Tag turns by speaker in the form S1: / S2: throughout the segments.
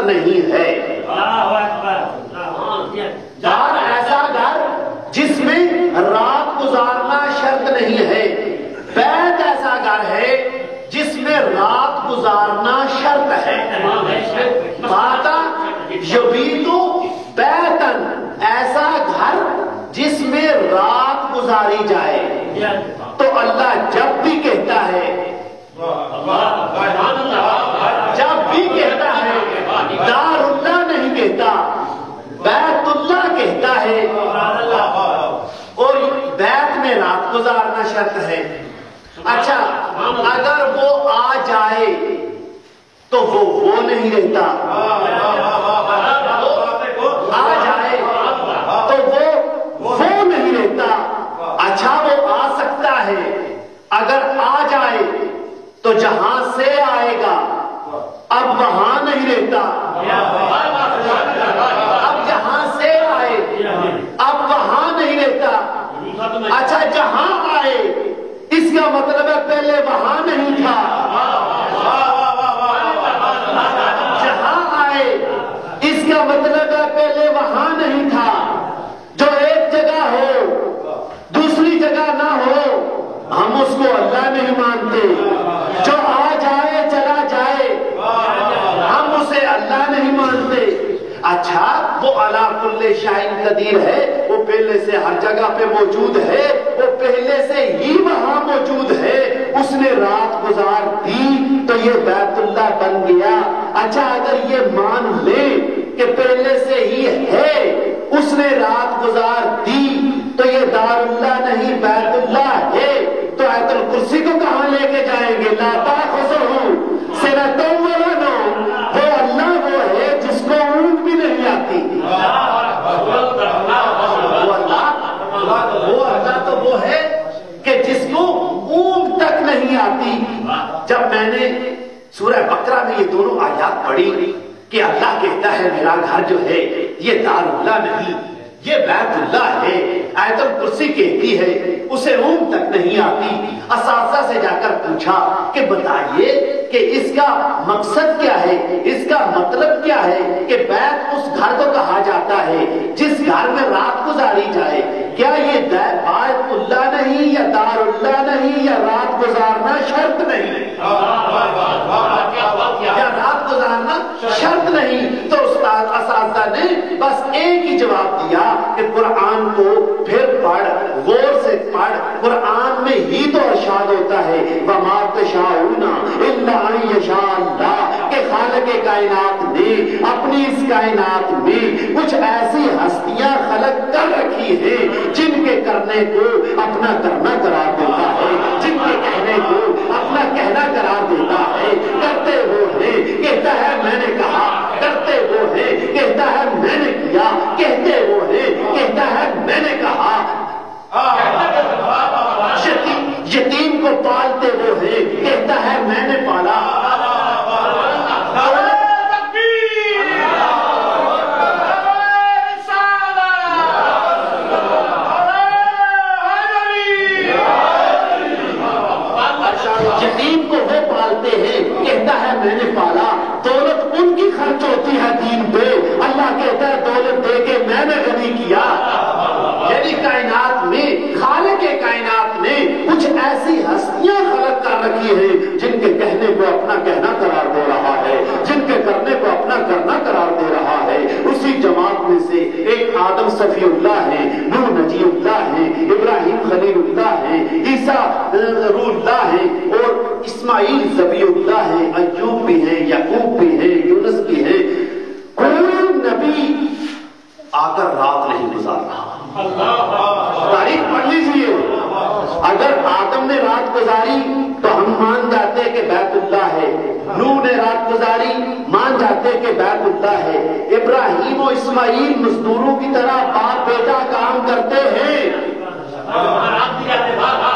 S1: نہیں ہے۔ دار ایسا گھر جس میں رات گزارنا شرط نہیں ہے، بیت ایسا گھر ہے جس میں رات گزارنا شرط ہے۔ باتا یبیتو بیتن، ایسا گھر جس میں رات گزاری جائے۔ تو اللہ جب بھی کہتا ہے، جب بھی کہتا ہے، دار اللہ نہیں کہتا، بیت اللہ کہتا ہے، اور بیت میں رات گزارنا شرط ہے۔ اچھا اگر وہ آ جائے تو وہ نہیں رہتا، آ جائے تو وہ نہیں رہتا۔ اچھا وہ آ سکتا ہے، اگر آ جائے تو جہاں سے آئے گا اب وہاں نہیں رہتا، اب جہاں سے آئے اب وہاں نہیں رہتا۔ اچھا جہاں آئے اس کا مطلب ہے پہلے وہاں نہیں تھا، جہاں آئے اس کا مطلب ہے پہلے وہاں نہیں تھا۔ جو ایک جگہ ہو دوسری جگہ نہ ہو ہم اس کو اللہ نہیں مانتے، جو آ جائے چلا جائے ہم اسے اللہ نہیں مانتے۔ اچھا وہ علی کل شیء قدیر ہے، وہ پہلے سے ہر جگہ پہ موجود ہے، وہ پہلے سے ہی وہاں موجود ہے، اس نے رات گزار دی تو یہ بیت اللہ بن گیا۔ اچھا اگر یہ مان لیں کہ پہلے سے ہی ہے، اس نے رات گزار دی تو یہ دار اللہ نہیں بیت اللہ ہے، تو آیت الکرسی کو کہاں لے کے جائیں گے؟ لا تأخذہ سنۃ ولا نوم، وہ اللہ وہ ہے جس کو اونگ بھی نہیں آتی۔ وہ اللہ تو وہ ہے کہ جس کو اونگ تک نہیں آتی۔ جب میں نے سورہ بقرہ میں یہ دونوں آیات پڑھی کہ اللہ کہتا ہے میرا گھر جو ہے یہ دار اللہ نہیں، یہ بیت اللہ ہے، آیت الکرسی کہتی ہے اسے اونگ تک نہیں آتی۔ اساتذہ سے جا کر پوچھا کہ بتائیے کہ اس کا مقصد کیا ہے، اس کا مطلب کیا ہے کہ بیت اس گھر کو کہا جاتا ہے جس گھر میں رات گزاری جائے؟ کیا یہ بیت اللہ نہیں یا دار اللہ نہیں یا رات گزارنا شرط نہیں؟ یا رات گزارنا شرط نہیں؟ تو استاد اساتذہ نے بس ایک ہی جواب دیا کہ قرآن کو پھر پڑھ، غور سے پڑھ، قرآن میں ہی تو ارشاد ہوتا ہے وَمَا تَشَاءُونَ إِلَّا أَن يَشَاءَ اللَّهُ، کہ خالق کائنات نے اپنی اس کائنات میں کچھ ایسی ہستیاں خلق کر رکھی ہیں جن کے کرنے کو اپنا کرنا قرار دیتا ہے، جن کے کہنے کو اپنا کہنا قرار دیتا ہے۔ کرتے وہ ہیں کہتا ہے میں نے کہا، کرتے وہ ہیں کہتا ہے میں نے کیا، کہتے وہ ہیں کہتا ہے میں نے کہا۔ یتیم کو پالتے وہ ہیں کہتا ہے میں نے پالا۔ یتیم کو وہ پالتے ہیں کہتا ہے میں نے پالا۔ دولت ان کی خرچ ہوتی ہے دین پہ، اللہ کہتا ہے دولت دے کے میں نے غنی کیا۔ یعنی کائنات میں خالق کائنات نے کچھ ایسی ہستیاں خلق کر رکھی ہیں جن کے کہنے کو اپنا کہنا قرار دے رہا ہے، جن کے کرنے کو اپنا کرنا قرار دے رہا ہے۔ اسی جماعت میں سے ایک آدم صفی اللہ ہے، نوح نجی اللہ ہے، ابراہیم خلیل اللہ ہے، عیسیٰ روح اللہ ہے، اور اسماعیل ذبی اللہ ہے، ایوب بھی ہے، یعقوب بھی ہے، یونس بھی ہے۔ کوئی نبی آ کر رات نہیں گزار رہا۔ تاریخ پڑھ لیجیے، اگر آدم نے رات گزاری تو ہم مان جاتے کہ بیت اللہ ہے، نوح نے رات گزاری مان جاتے کہ بیت اللہ ہے، ابراہیم و اسماعیل مزدوروں کی طرح باپ بیٹا کام کرتے ہیں،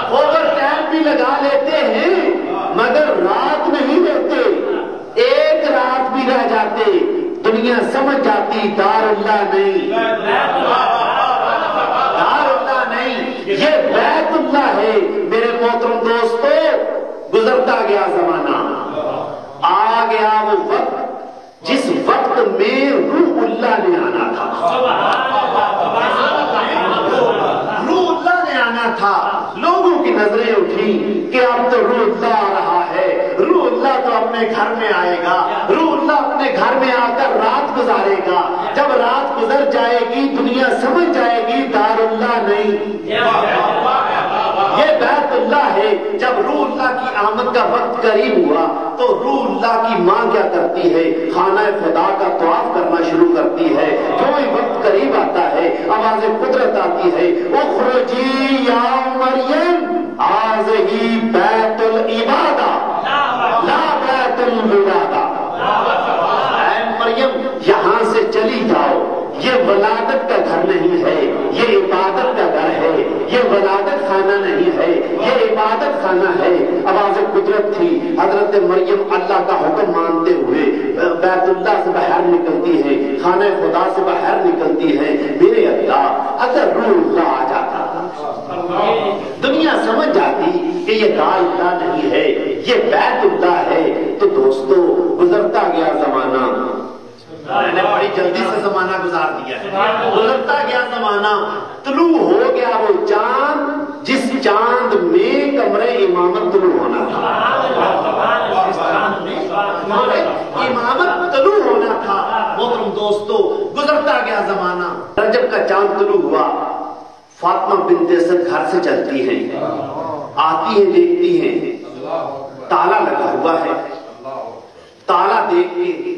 S1: اوور ٹائم بھی لگا لیتے ہیں، مگر رات نہیں رہتے، ایک رات بھی رہ جاتے، دنیا سمجھ جاتی دار اللہ نہیں، دار اللہ نہیں، یہ بیت اللہ ہے۔ میرے محترم دوستو، گزرتا گیا زمانہ، آ گیا وہ وقت جس وقت اللہ نے آنا تھا، روح اللہ نے آنا تھا۔ لوگوں کی نظریں اٹھی کہ اب تو روح اللہ آ رہا ہے، روح اللہ تو اپنے گھر میں آئے گا، روح اللہ اپنے گھر میں آ کر رات گزارے گا۔ جب رات گزر جائے گی دنیا سمجھ جائے گی دار اللہ نہیں، یہ بیت اللہ ہے۔ جب روح اللہ کی آمد کا وقت قریب ہوا تو روح اللہ کی ماں کیا کرتی ہے؟ خانہ خدا کا طواف کرنا شروع کرتی ہے۔ جو ہی وقت قریب آتا ہے آواز قدرت آتی ہے، اخرجی یا مریم آزہی بیت العبادہ لا بیت الولادہ۔ اے مریم یہاں سے چلی جاؤ، یہ ولادت کا گھر نہیں ہے، یہ عبادت کا گھر ہے، یہ ولادت خانہ نہیں ہے، یہ عبادت خانہ ہے۔ آواز قدرت تھی، حضرت مریم اللہ کا حکم مانتے ہوئے بیت اللہ سے باہر نکلتی ہے، خانہ خدا سے باہر نکلتی ہے۔ میرے اللہ، اگر روح اللہ آ جاتا دنیا سمجھ جاتی کہ یہ دار اللہ نہیں ہے، یہ بیت اللہ ہے۔ تو دوستو گزرتا گیا زمانہ، میں نے بڑی جلدی سے زمانہ گزار دیا ہے، گزرتا گیا زمانہ، طلوع ہو گیا وہ چاند جس چاند میں کمرے امامت طلوع ہونا تھا، امامت طلوع ہونا تھا۔ محترم دوستو گزرتا گیا زمانہ، رجب کا چاند طلوع ہوا، فاطمہ بنت اسد گھر سے چلتی ہیں، آتی ہیں، دیکھتی ہیں تالا لگا ہوا ہے، تالا دیکھ کے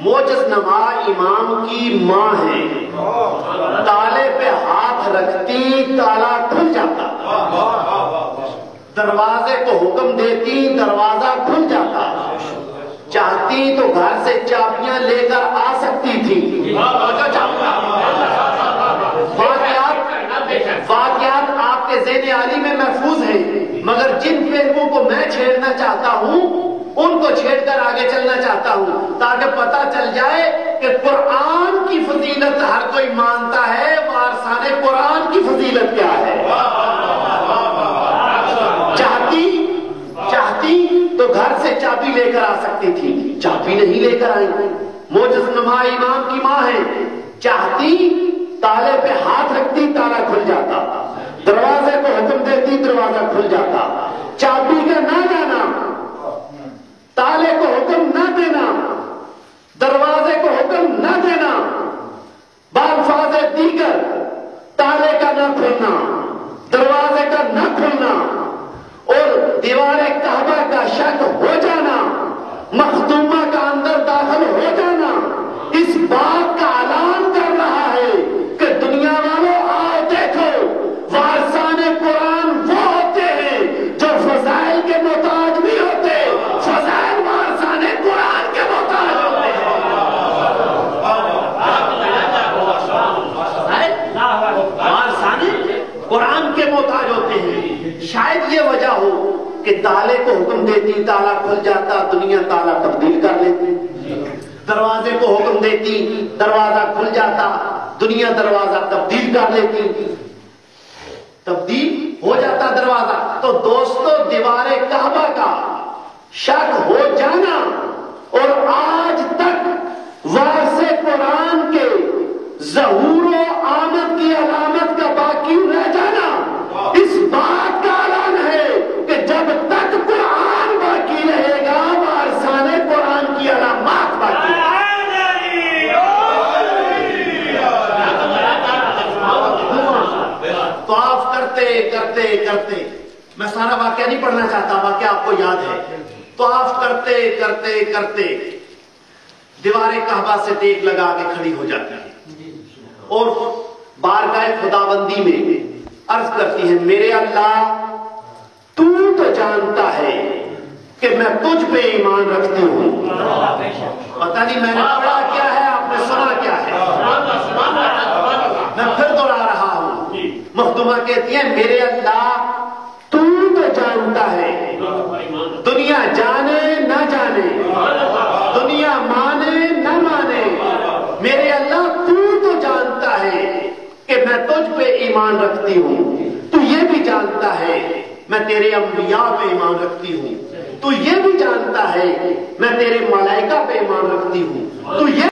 S1: موجز نما امام کی ماں ہے، تالے پہ ہاتھ رکھتی تالا کھل جاتا، دروازے کو حکم دیتی دروازہ کھل جاتا، چاہتی تو گھر سے چابیاں لے کر آ سکتی تھی۔ واقعات آپ کے ذہن عالی میں محفوظ ہیں، مگر جن پہلوؤں کو میں چھیڑنا چاہتا ہوں ان کو چھیڑ کر آگے چلنا چاہتا ہوں تاکہ پتہ چل جائے کہ قرآن کی فضیلت ہر کوئی مانتا ہے، وارثان قرآن کی فضیلت کیا ہے۔ چاہتی تو گھر سے چابی لے کر آ سکتی تھی، چابی نہیں لے کر آئی، موجز نما امام کی ماں ہے، چاہتی تالے پہ ہاتھ رکھتی تالا کھل جاتا، دروازے کو حکم دیتی دروازہ کھل جاتا، چابی کا نہ جانا، تالے کو حکم نہ دینا، دروازے کو حکم نہ دینا، بالفاظ دیگر تالے کا نہ کھلنا، دروازے کا نہ کھلنا اور دیوار کعبہ کا شک ہو جانا، مخدومہ کا اندر داخل ہو جانا، اس بات کا اعلان کر رہا ہے کہ دنیا والوں آؤ دیکھو، وارثان قرآن وہ ہوتے ہیں جو فضائل کے محتاج بھی ہوتے، فضائل وارثان قرآن کے محتاج ہوتے ہیں۔ وارثان قرآن کے محتاج ہوتے ہیں۔ شاید یہ وجہ ہو کہ تالے کو حکم دیتی تالا کھل جاتا، دنیا تالا تبدیل کر لیتی، دروازے کو حکم دیتی دروازہ کھل جاتا، دنیا دروازہ تبدیل کر لیتی، تبدیل ہو جاتا دروازہ۔ تو دوستو دیوار کعبہ کا شک ہو جانا اور آج تک وارث قرآن کے ظہور و آمد کی علامت کا باقی رہ جانا اس بات کا اعلان ہے کہ جب تک قرآن باقی رہے گا وارثان قرآن کی علامات باقی رہے گا۔ طواف کرتے کرتے کرتے، میں سارا واقعہ نہیں پڑھنا چاہتا، واقعہ آپ کو یاد ہے، طواف کرتے کرتے کرتے دیوار کعبہ سے ٹیک لگا کے کھڑی ہو جاتی ہے اور بارگاہ خداوندی میں عرض کرتی ہے، میرے اللہ تو جانتا ہے کہ میں تجھ پہ ایمان رکھتی ہوں۔ پتہ نہیں میں نے پڑھا کیا ہے، آپ نے سنا کیا ہے، میں پھر دوہرا رہا ہوں۔ مخدومہ کہتی ہے، میرے اللہ تو جانتا ہے، دنیا جانے نہ جانے، دنیا مانے نہ مانے، میرے اللہ تو جانتا ہے کہ میں تجھ پہ ایمان رکھتی ہوں، تو یہ بھی جانتا ہے میں تیرے انبیاء پہ ایمان رکھتی ہوں، تو یہ بھی جانتا ہے میں تیرے ملائکہ پہ ایمان رکھتی ہوں، تو یہ